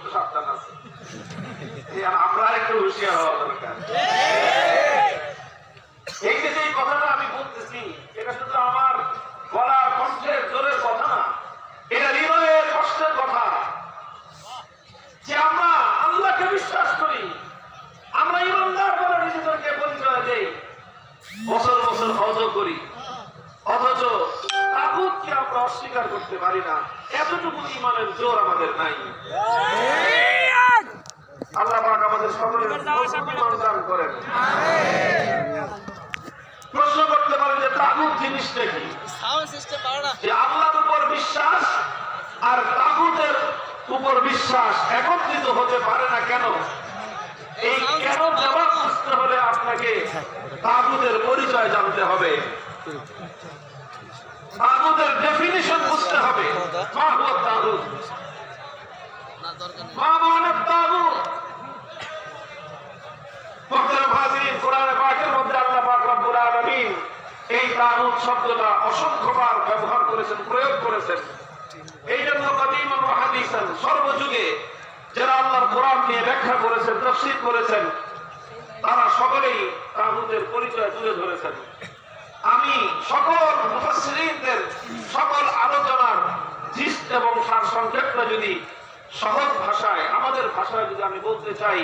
একটু সাবধান আছে। আমরা একটু হুঁশিয়ার হওয়া দরকার। এই যে যে কথাটা আমি বলতেছি, এটা শুধু আমার গলার কণ্ঠের জোরের কথা না, এটা হৃদয়ের কষ্টের কথা। যে আমরা আল্লাহকে বিশ্বাস করি, আমরা ইমানদার বলে নিজেদেরকে পরিচয় দেই, বছর বছর হজ করি, অথচ তাগুতকে আমরা অস্বীকার করতে পারি না। এতটুকু ইমানের জোর আমাদের নাই। আল্লাহ পাক আমাদের সকলের ইমান দান করেন। প্রশ্ন করতে পারেন যে তাগুত জিনিসটা কি? যে আল্লাহর উপর বিশ্বাস আর তাগুতের উপর বিশ্বাস একত্রিত হতে পারে না কেন? এই কেন জবাব বুঝতে হলে আপনাকে তাগুতের পরিচয় জানতে হবে, তাগুতের ডেফিনিশন বুঝতে হবে। মা হুয়া তাগুত, মা মানে তাগুত। মুহতারাম হাজিরিন, কোরআনে পাকের মধ্যে আল্লাহ পাক রব্বুল আলামিন এই তাগুত শব্দটা অসংখ্যবার ব্যবহার করেছেন, প্রয়োগ করেছেন। এই জন্য কাদিমান ওয়া হাদিসান, সর্বযুগে যারা আল্লাহর কোরআন নিয়ে ব্যাখ্যা করেছেন, তাফসীর করেছেন, তারা সকলেই তাগুতের পরিচয় তুলে ধরেছেন। আমি সকল মুফাসসিরিনদের সকল আলোচনার জিস্ট এবং সারসংক্ষেপটা যদি সহজ ভাষায়, আমাদের ভাষায় যদি আমি বলতে চাই,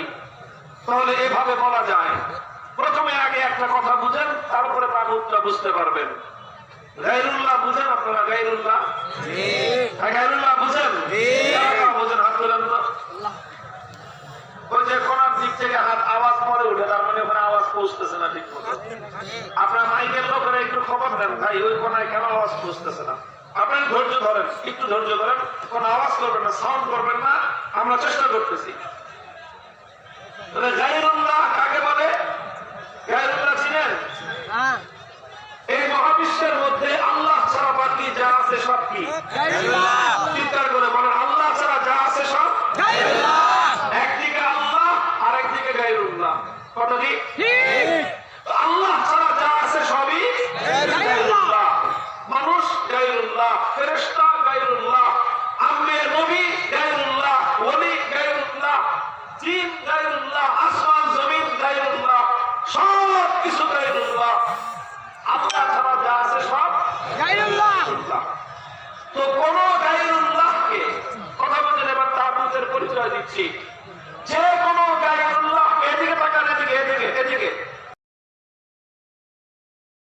তাহলে এভাবে বলা যায়। প্রথমে আগে একটা কথা বুঝেন, তারপরে তাগুতটা বুঝতে পারবেন। গায়রুল্লাহ বুঝেন আপনারা? গায়রুল্লাহ, গায়রুল্লাহ বুঝেন? বুঝেন? হাত তোলেন তো। ওই যে কোনার দিক থেকে হাত আওয়াজ পরে উঠে, তার মানে ওখানে আওয়াজ পৌঁছতেছে না ঠিক মতো। আপনার মাইকের লোকেরা একটু খবর দেন, ভাই ওই কোনায় কেন আওয়াজ পৌঁছতেছে না। আপনার ধৈর্য ধরেন, একটু ধৈর্য ধরেন, কোন আওয়াজ করবেন না, সাউন্ড করবেন না, আমরা চেষ্টা করতেছি। গায়রুল্লাহ কাকে বলে? গায়রুল্লাহ চিনেন? এই মহাবিশ্বের মধ্যে আল্লাহ ছাড়া বাকি যা আছে সব কি? চিন্তা করে বলেন, আল্লাহ ছাড়া যা আছে সব একদিকে আল্লাহ আর একদিকে গায়রুল্লাহ। কত কি? আল্লাহ ছাড়া যা আছে সবই গায়রুল্লাহ। মানুষ গায়রুল্লাহ, ফেরেশতা গায়রুল্লাহ, আম্বিয়া নবী গায়রুল্লাহ, ওলি গায়রুল্লাহ, জিন গায়রুল্লাহ, আসমান জমিন গায়রুল্লাহ, সব কিছু গায়রুল্লাহ। আল্লাহ ছাড়া যা আছে সব গায়রুল্লাহ। তো কোন গায়রুল্লাহকে, কথা বলতে এবার তাগুতের পরিচয় দিচ্ছি, যে কোন গায়রুল্লাহ, এদিকে তাকান, এদিকে এদিকে এদিকে,